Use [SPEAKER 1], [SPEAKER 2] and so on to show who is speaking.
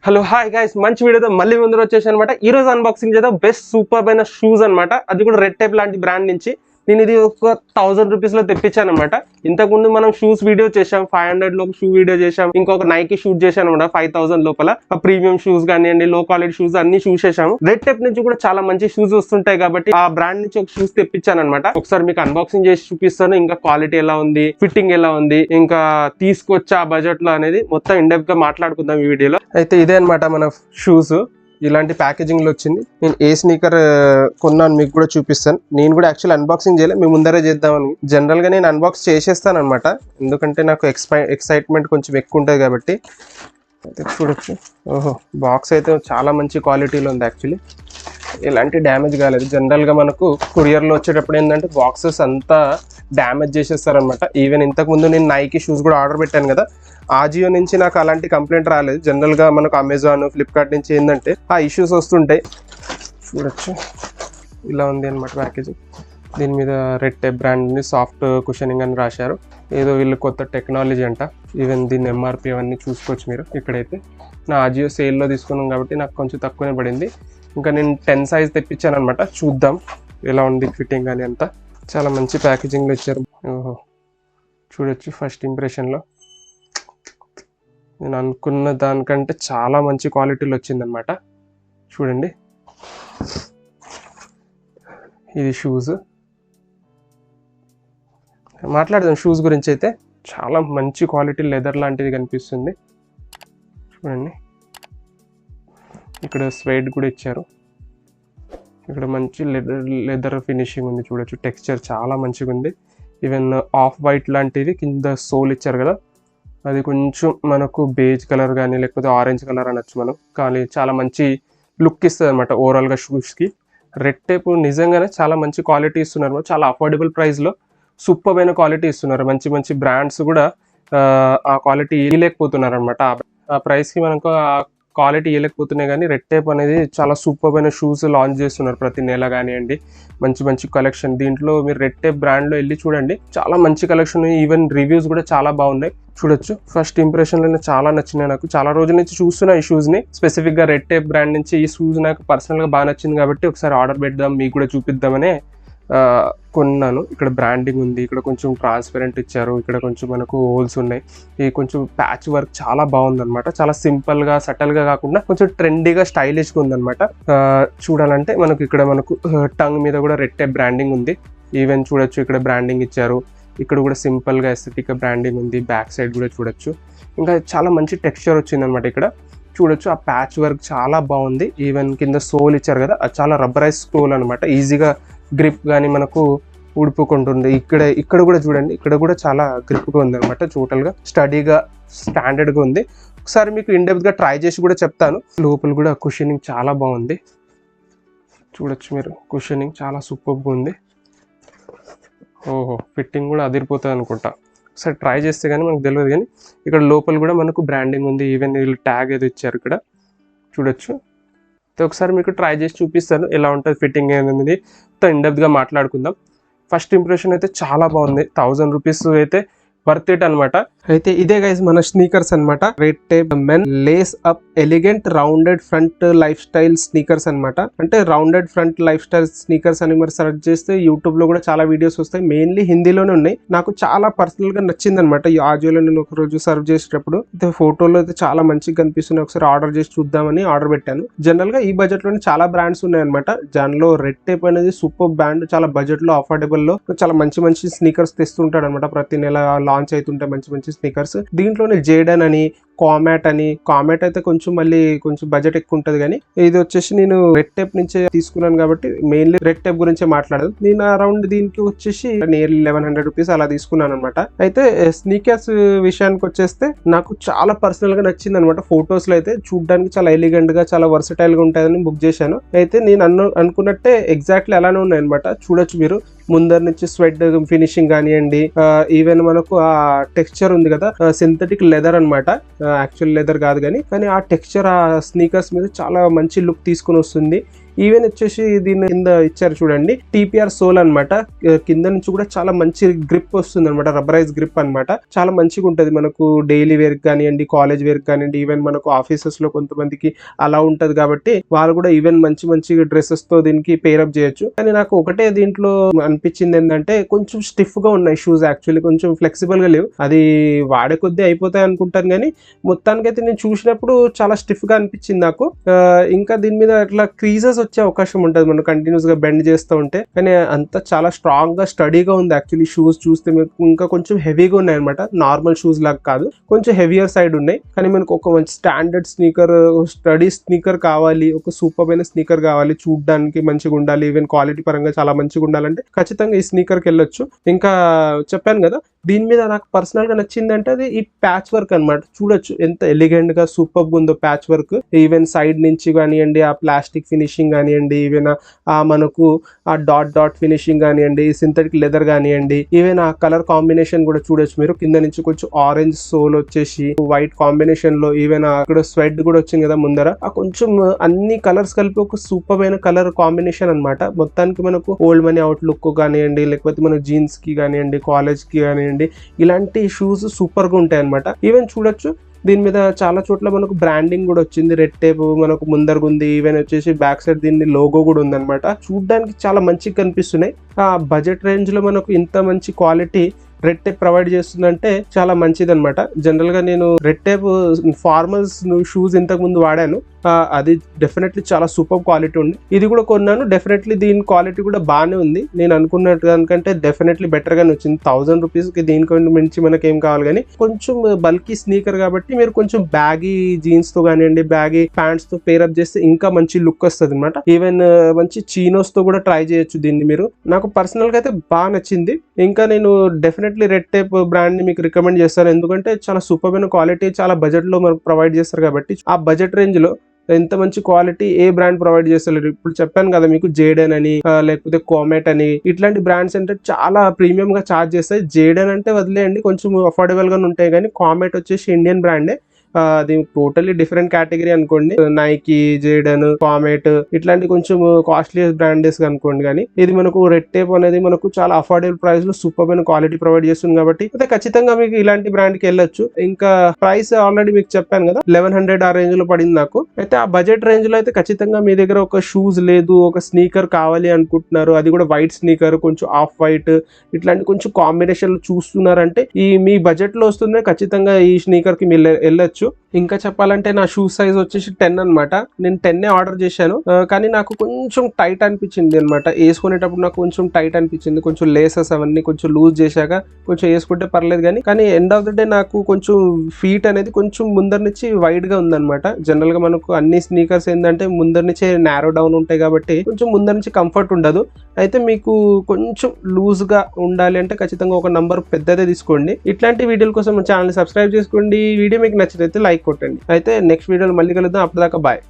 [SPEAKER 1] Hello hi guys, మంచి వీడియోతో మళ్ళీ ముందు వచ్చేసి అనమాట. ఈ రోజు అన్బాక్సింగ్ చేద్దాం బెస్ట్ సూపర్ అయిన షూస్ అనమాట. అది కూడా రెడ్ టైప్ లాంటి బ్రాండ్ నుంచి. నేను ఇది ఒక 1000 రూపీస్ లో తెప్పించాను అనమాట. ఇంతకుముందు మనం షూస్ వీడియో చేసాం, 500 లో షూ వీడియో చేసాం, ఇంకొక నైకి షూట్ చేశాను అనమాట 5000 లోపల. ప్రీమియం షూస్ కానివ్వండి, లో క్వాలిటీ షూస్ అన్ని షూస్ చేసాము. రెడ్ టైప్ నుంచి కూడా చాలా మంచి షూస్ వస్తుంటాయి కాబట్టి ఆ బ్రాండ్ నుంచి ఒక షూస్ తెప్పించాను అనమాట. ఒకసారి మీకు అన్బాక్సింగ్ చేసి చూపిస్తాను. ఇంకా క్వాలిటీ ఎలా ఉంది, ఫిట్టింగ్ ఎలా ఉంది, ఇంకా తీసుకొచ్చా బడ్జెట్ లో అనేది మొత్తం ఇన్ డెప్త్ గా మాట్లాడుకుందాం ఈ వీడియోలో. అయితే ఇదే అనమాట మన షూస్. ఇలాంటి ప్యాకేజింగ్ లో వచ్చింది. నేను ఏ స్నీకర్ కొన్నాను మీకు కూడా చూపిస్తాను. నేను కూడా యాక్చువల్ అన్బాక్సింగ్ చేయలేదు, మేము ముందరే చేద్దామని. జనరల్ గా నేను అన్బాక్స్ చేసేస్తాను అనమాట, ఎందుకంటే నాకు ఎక్సైట్మెంట్ కొంచెం ఎక్కువ ఉంటుంది కాబట్టి. అయితే చూడొచ్చు, ఓహో బాక్స్ అయితే చాలా మంచి క్వాలిటీలో ఉంది. యాక్చువల్లీ ఎలాంటి డ్యామేజ్ కాలేదు. జనరల్ గా మనకు కొరియర్ లో వచ్చేటప్పుడు ఏంటంటే బాక్సెస్ అంతా డ్యామేజ్ చేసేస్తారనమాట. ఈవెన్ ఇంతకు ముందు నేను నైకి షూస్ కూడా ఆర్డర్ పెట్టాను కదా, ఆజియో నుంచి నాకు అలాంటి కంప్లైంట్ రాలేదు. జనరల్ గా మనకు అమెజాన్, ఫ్లిప్కార్ట్ నుంచి ఏంటంటే ఆ ఇష్యూస్ వస్తుంటాయి. చూడొచ్చు, ఇలా ఉంది అనమాట ప్యాకేజింగ్. దీని మీద రెడ్ టైప్ బ్రాండ్ ఉంది, సాఫ్ట్ కుషనింగ్ అని రాశారు. ఏదో వీళ్ళు కొత్త టెక్నాలజీ అంట. ఈవెన్ దీని ఎంఆర్పి అవన్నీ చూసుకోవచ్చు మీరు. ఇక్కడైతే నా ఆజియో సేల్లో తీసుకున్నాం కాబట్టి నాకు కొంచెం తక్కువనే పడింది. ఇంకా నేను 10 సైజ్ తెప్పించాను అనమాట. చూద్దాం ఎలా ఉంది ఫిట్టింగ్ అని అంతా. చాలా మంచి ప్యాకేజింగ్లో ఇచ్చారు. ఓహో చూడొచ్చు, ఫస్ట్ ఇంప్రెషన్లో నేను అనుకున్న దానికంటే చాలా మంచి క్వాలిటీలో వచ్చిందనమాట. చూడండి, ఇది షూస్. మాట్లాడదాం షూస్ గురించి. అయితే చాలా మంచి క్వాలిటీ లెదర్ లాంటిది కనిపిస్తుంది. చూడండి, ఇక్కడ స్వెడ్ కూడా ఇచ్చారు. ఇక్కడ మంచి లెదర్ ఫినిషింగ్ ఉంది. చూడొచ్చు, టెక్స్చర్ చాలా మంచిగా ఉంది. ఈవెన్ ఆఫ్ వైట్ లాంటిది కింద సోల్ ఇచ్చారు కదా, అది కొంచెం మనకు బేజ్ కలర్ కానీ లేకపోతే ఆరెంజ్ కలర్ అనొచ్చు మనం. కానీ చాలా మంచి లుక్ ఇస్తుంది అనమాట ఓవరాల్గా షూస్కి. రెడ్ టేప్ నిజంగానే చాలా మంచి క్వాలిటీ ఇస్తున్నారు. చాలా అఫోర్డబుల్ ప్రైస్లో సూపర్ అయిన క్వాలిటీ ఇస్తున్నారు. మంచి మంచి బ్రాండ్స్ కూడా ఆ క్వాలిటీ ఇవ్వలేకపోతున్నారు అనమాట. ఆ ప్రైస్కి మనకు ఆ క్వాలిటీ ఇవ్వలేకపోతున్నాయి. కానీ రెడ్ టేప్ అనేది చాలా సూపర్ అయిన షూస్ లాంచ్ చేస్తున్నారు ప్రతి నెల కానివ్వండి. మంచి మంచి కలెక్షన్ దీంట్లో మీరు రెడ్ టేప్ బ్రాండ్లో వెళ్ళి చూడండి, చాలా మంచి కలెక్షన్. ఈవెన్ రివ్యూస్ కూడా చాలా బాగున్నాయి. చూడొచ్చు, ఫస్ట్ ఇంప్రెషన్లోనే చాలా నచ్చినాయి నాకు. చాలా రోజుల నుంచి చూస్తున్నా ఈ షూస్ని. స్పెసిఫిక్గా రెడ్ టేప్ బ్రాండ్ నుంచి ఈ షూస్ నాకు పర్సనల్గా బాగా నచ్చింది కాబట్టి ఒకసారి ఆర్డర్ పెడదాం, మీకు కూడా చూపిద్దామనే కొన్నాను. ఇక్కడ బ్రాండింగ్ ఉంది, ఇక్కడ కొంచెం ట్రాన్స్పరెంట్ ఇచ్చారు, ఇక్కడ కొంచెం మనకు హోల్స్ ఉన్నాయి. ఈ కొంచెం ప్యాచ్ వర్క్ చాలా బాగుందన్నమాట. చాలా సింపుల్గా సటల్గా కాకుండా కొంచెం ట్రెండీగా స్టైలిష్గా ఉందన్నమాట. చూడాలంటే మనకు ఇక్కడ మనకు టంగ్ మీద కూడా రెడ్ టైప్ బ్రాండింగ్ ఉంది. ఈవెన్ చూడొచ్చు, ఇక్కడ బ్రాండింగ్ ఇచ్చారు. ఇక్కడ కూడా సింపుల్గా ఎస్థెటిక్గా బ్రాండింగ్ ఉంది. బ్యాక్ సైడ్ కూడా చూడొచ్చు. ఇంకా చాలా మంచి టెక్స్చర్ వచ్చిందనమాట. ఇక్కడ చూడొచ్చు, ఆ ప్యాచ్ వర్క్ చాలా బాగుంది. ఈవెన్ కింద సోల్ ఇచ్చారు కదా, అది చాలా రబ్బరైజ్ సోల్ అనమాట. ఈజీగా గ్రిప్ కానీ మనకు ఉడుపుకుంటుంది. ఇక్కడ కూడా చూడండి, ఇక్కడ కూడా చాలా గ్రిప్గా ఉంది అనమాట. టోటల్గా స్టడీగా స్టాండర్డ్గా ఉంది. ఒకసారి మీకు ఇన్డెప్త్గా ట్రై చేసి కూడా చెప్తాను. లోపల కూడా కుషనింగ్ చాలా బాగుంది. చూడొచ్చు మీరు, కుషనింగ్ చాలా సూపర్గా ఉంది. ఓహో ఫిట్టింగ్ కూడా అదిరిపోతుంది అనుకుంటా. ఒకసారి ట్రై చేస్తే కానీ మనకు తెలియదు. కానీ ఇక్కడ లోపల కూడా మనకు బ్రాండింగ్ ఉంది. ఈవెన్ వీళ్ళు ట్యాగ్ ఏదో ఇచ్చారు ఇక్కడ చూడొచ్చు. ఒకసారి మీకు ట్రై చేసి చూపిస్తాను ఎలా ఉంటుంది ఫిట్టింగ్ అనేది. ఇన్డెప్త్గా మాట్లాడుకుందాం. ఫస్ట్ ఇంప్రెషన్ అయితే చాలా బాగుంది. 1000 రూపీస్ అయితే వర్త్ ఇట్ అనమాట. అయితే ఇదే గైస్ మన స్నీకర్స్ అనమాట. Red tape men lace up elegant rounded front life style sneakers అనమాట. అంటే rounded front life style sneakers అని మరి సెర్చ్ చేస్తే యూట్యూబ్ లో కూడా చాలా వీడియోస్ వస్తాయి. మెయిన్లీ హిందీలోనే ఉన్నాయి. నాకు చాలా పర్సనల్ గా నచ్చింది అనమాట. ఈ ఆజియోలో నేను ఒక రోజు సర్వ్ చేసేటప్పుడు అయితే ఫోటోలో అయితే చాలా మంచిగా కనిపిస్తున్నాయి. ఒకసారి ఆర్డర్ చేసి చూద్దామని ఆర్డర్ పెట్టాను. జనరల్ గా ఈ బడ్జెట్ లోనే చాలా బ్రాండ్స్ ఉన్నాయి అనమాట. దానిలో రెడ్ టేప్ అనేది సూపర్ బ్రాండ్. చాలా బడ్జెట్ లో అఫోర్డబుల్ లో చాలా మంచి మంచి స్నీకర్స్ తెస్తుంటాడు అనమాట. ప్రతి నెల లాంచ్ అవుతుంటాయి మంచి మంచి స్నీకర్స్. దీంట్లోనే జేడన్ అని, కామెట్ అని. కామెట్ అయితే కొంచెం మళ్ళీ కొంచెం బడ్జెట్ ఎక్కువ ఉంటుంది. కానీ ఇది వచ్చేసి నేను రెడ్ టేప్ నుంచే తీసుకున్నాను కాబట్టి మెయిన్లీ రెడ్ టేప్ గురించే మాట్లాడదు. నేను అరౌండ్ దీనికి వచ్చేసి నియర్లీ 1100 రూపీస్ అలా తీసుకున్నాను అనమాట. అయితే స్నీకర్స్ విషయానికి వచ్చేస్తే నాకు చాలా పర్సనల్ గా నచ్చింది అనమాట. ఫొటోస్ లో అయితే చూడడానికి చాలా ఎలిగెంట్ గా చాలా వర్సటైల్ గా ఉంటాయని బుక్ చేశాను. అయితే నేను అనుకున్నట్టే ఎగ్జాక్ట్లీ అలానే ఉన్నాయి అనమాట. చూడొచ్చు మీరు, ముందర నుంచి స్వెడ్ ఫినిషింగ్ కానివ్వండి, ఈవెన్ మనకు ఆ టెక్స్చర్ ఉంది కదా, సింథటిక్ లెదర్ అనమాట. యాక్చువల్ లెదర్ కాదు కానీ ఆ టెక్స్చర్ ఆ స్నీకర్స్ మీద చాలా మంచి లుక్ తీసుకుని వస్తుంది. ఈవెన్ వచ్చేసి దీని కింద ఇచ్చారు చూడండి, టీపీఆర్ సోల్ అనమాట. కింద నుంచి కూడా చాలా మంచి గ్రిప్ వస్తుంది అనమాట, రబ్బరైజ్ గ్రిప్ అనమాట. చాలా మంచిగా ఉంటుంది మనకు డైలీ వేర్ కానివ్వండి, కాలేజ్ వేర్ కానివ్వండి, ఈవెన్ మనకు ఆఫీసెస్ లో కొంతమందికి అలా ఉంటది కాబట్టి వాళ్ళు కూడా ఈవెన్ మంచి మంచి డ్రెస్సెస్ తో దీనికి పేరప్ చేయొచ్చు. కానీ నాకు ఒకటే దీంట్లో అనిపించింది ఏంటంటే కొంచెం స్టిఫ్ గా ఉన్నాయి షూస్, యాక్చువల్లీ కొంచెం ఫ్లెక్సిబుల్ గా లేవు. అది వాడే కొద్దీ అయిపోతాయి అనుకుంటాను కానీ మొత్తానికైతే నేను చూసినప్పుడు చాలా స్టిఫ్ గా అనిపించింది నాకు. ఇంకా దీని మీద అట్లా క్రీజెస్ వచ్చే అవకాశం ఉంటుంది మనం కంటిన్యూస్ గా బెండ్ చేస్తూ ఉంటే. కానీ అంత చాలా స్ట్రాంగ్ గా స్టడీగా ఉంది యాక్చువల్లీ. షూస్ చూస్తే మీకు ఇంకా కొంచెం హెవీగా ఉన్నాయి అనమాట, నార్మల్ షూస్ లాగా కాదు, కొంచెం హెవియర్ సైడ్ ఉన్నాయి. కానీ మనకు ఒక మంచి స్టాండర్డ్ స్నీకర్, స్టడీ స్నీకర్ కావాలి, ఒక సూపర్ అయిన స్నీకర్ కావాలి, చూడడానికి మంచిగా ఉండాలి, ఈవెన్ క్వాలిటీ పరంగా చాలా మంచిగా ఉండాలంటే ఖచ్చితంగా ఈ స్నీకర్కి వెళ్ళొచ్చు. ఇంకా చెప్పాను కదా, దీని మీద నాకు పర్సనల్ గా నచ్చింది అంటే అది ఈ ప్యాచ్ వర్క్ అనమాట. చూడొచ్చు ఎంత ఎలిగెంట్ గా సూపర్ గా ఉందో ప్యాచ్ వర్క్. ఈవెన్ సైడ్ నుంచి కానివ్వండి, ఆ ప్లాస్టిక్ ఫినిషింగ్ కానివ్వండి, ఈవెన్ ఆ మనకు ఆ డాట్ ఫినిషింగ్ కానివ్వండి, సింథటిక్ లెదర్ కానివ్వండి, ఈవెన్ ఆ కలర్ కాంబినేషన్ కూడా చూడొచ్చు మీరు. కింద నుంచి కొంచెం ఆరెంజ్ సోల్ వచ్చేసి వైట్ కాంబినేషన్ లో, ఈవెన్ అక్కడ స్వెట్ కూడా వచ్చింది కదా ముందర, ఆ కొంచెం అన్ని కలర్స్ కలిపి ఒక సూపర్ అయిన కలర్ కాంబినేషన్ అనమాట. మొత్తానికి మనకు ఓల్డ్ మనీ అవుట్ లుక్ కానివ్వండి, లేకపోతే మన జీన్స్ కి కానివ్వండి, కాలేజ్ కి కానివ్వండి, ఇలాంటి షూస్ సూపర్ గా ఉంటాయి అనమాట. ఈవెన్ చూడొచ్చు దీని మీద చాలా చోట్ల మనకు బ్రాండింగ్ కూడా వచ్చింది, రెడ్ టేప్ మనకు ముందరకు ఉంది, ఈవెన్ వచ్చేసి బ్యాక్ సైడ్ దీని లోగో కూడా ఉంది అనమాట. చూడడానికి చాలా మంచిగా కనిపిస్తున్నాయి. ఆ బడ్జెట్ రేంజ్ లో మనకు ఇంత మంచి క్వాలిటీ రెడ్ టేప్ ప్రొవైడ్ చేస్తుందంటే చాలా మంచిది అనమాట. జనరల్ గా నేను రెడ్ టేప్ ఫార్మల్స్ షూస్ ఇంతకు ముందు వాడాను, అది డెఫినెట్లీ చాలా సూపర్ క్వాలిటీ ఉంది. ఇది కూడా కొన్నాను, డెఫినెట్లీ దీని క్వాలిటీ కూడా బాగానే ఉంది. నేను అనుకున్నట్టు దానికంటే డెఫినెట్లీ బెటర్ గానే వచ్చింది. 1000 రూపీస్ కి దీనికి మించి మనకి ఏం కావాలి. కానీ కొంచెం బల్కీ స్నీకర్ కాబట్టి మీరు కొంచెం బ్యాగీ జీన్స్ తో కానివ్వండి, బ్యాగీ ప్యాంట్స్ తో పేరప్ చేస్తే ఇంకా మంచి లుక్ వస్తుంది అనమాట. ఈవెన్ మంచి చీనోస్ తో కూడా ట్రై చేయొచ్చు దీన్ని మీరు. నాకు పర్సనల్ గా అయితే బాగా నచ్చింది. ఇంకా నేను డెఫినెట్లీ రెడ్ టేప్ బ్రాండ్ ని మీకు రికమెండ్ చేస్తాను, ఎందుకంటే చాలా సూపర్ అయిన క్వాలిటీ చాలా బడ్జెట్ లో మనకు ప్రొవైడ్ చేస్తారు కాబట్టి. ఆ బడ్జెట్ రేంజ్ లో ఎంత మంచి క్వాలిటీ ఏ బ్రాండ్ ప్రొవైడ్ చేస్తలేరు. ఇప్పుడు చెప్పాను కదా మీకు, జేడెన్ అని లేకపోతే కోమెట్ అని, ఇట్లాంటి బ్రాండ్స్ అంటే చాలా ప్రీమియం గా చార్జ్ చేస్తాయి. జేడెన్ అంటే వదిలేయండి, కొంచెం అఫోర్డబుల్ గా ఉంటాయి. కానీ కామెట్ వచ్చేసి ఇండియన్ బ్రాండే, అది టోటల్లీ డిఫరెంట్ కేటగిరీ అనుకోండి. నైకీ, జేడన్, కామెట్ ఇట్లాంటి కొంచెం కాస్ట్లీ బ్రాండెస్ అనుకోండి. కానీ ఇది మనకు రెడ్ టేప్ అనేది మనకు చాలా అఫోర్డబుల్ ప్రైస్ లో సూపర్ అయిన క్వాలిటీ ప్రొవైడ్ చేస్తుంది కాబట్టి అయితే ఖచ్చితంగా మీకు ఇలాంటి బ్రాండ్ కి వెళ్ళొచ్చు. ఇంకా ప్రైస్ ఆల్రెడీ మీకు చెప్పాను కదా, 1100 ఆ రేంజ్ లో పడింది నాకు. అయితే ఆ బడ్జెట్ రేంజ్ లో అయితే ఖచ్చితంగా మీ దగ్గర ఒక షూస్ లేదు, ఒక స్నీకర్ కావాలి అనుకుంటున్నారు, అది కూడా వైట్ స్నీకర్, కొంచెం ఆఫ్ వైట్ ఇట్లాంటి కొంచెం కాంబినేషన్ లో చూస్తున్నారంటే ఈ మీ బడ్జెట్ లో వస్తుంది, ఖచ్చితంగా ఈ స్నీకర్ కి మీరు వెళ్ళొచ్చు. ఇంకా చెప్పాలంటే నా షూ సైజ్ వచ్చేసి 10 అనమాట. నేను 10 ఆర్డర్ చేశాను, కానీ నాకు కొంచెం టైట్ అనిపించింది అనమాట. వేసుకునేటప్పుడు నాకు కొంచెం టైట్ అనిపించింది, కొంచెం లేసెస్ అవన్నీ కొంచెం లూజ్ చేశాక కొంచెం వేసుకుంటే పర్లేదు. కానీ ఎండ్ ఆఫ్ ద డే నాకు కొంచెం ఫీట్ అనేది కొంచెం ముందర నుంచి వైడ్ గా ఉందన్నమాట. జనరల్ గా మనకు అన్ని స్నీకర్స్ ఏంటంటే ముందర నుంచే నారో డౌన్ ఉంటాయి కాబట్టి కొంచెం ముందర నుంచి కంఫర్ట్ ఉండదు. అయితే మీకు కొంచెం లూజ్ గా ఉండాలి అంటే ఖచ్చితంగా ఒక నంబర్ పెద్దదే తీసుకోండి. ఇట్లాంటి వీడియోల కోసం ఛానల్ సబ్స్క్రైబ్ చేసుకోండి. వీడియో మీకు నచ్చితే లైక్ కొట్టండి. అయితే నెక్స్ట్ వీడియోలో మళ్ళీ కలుద్దాం. అప్పటిదాకా బాయ్.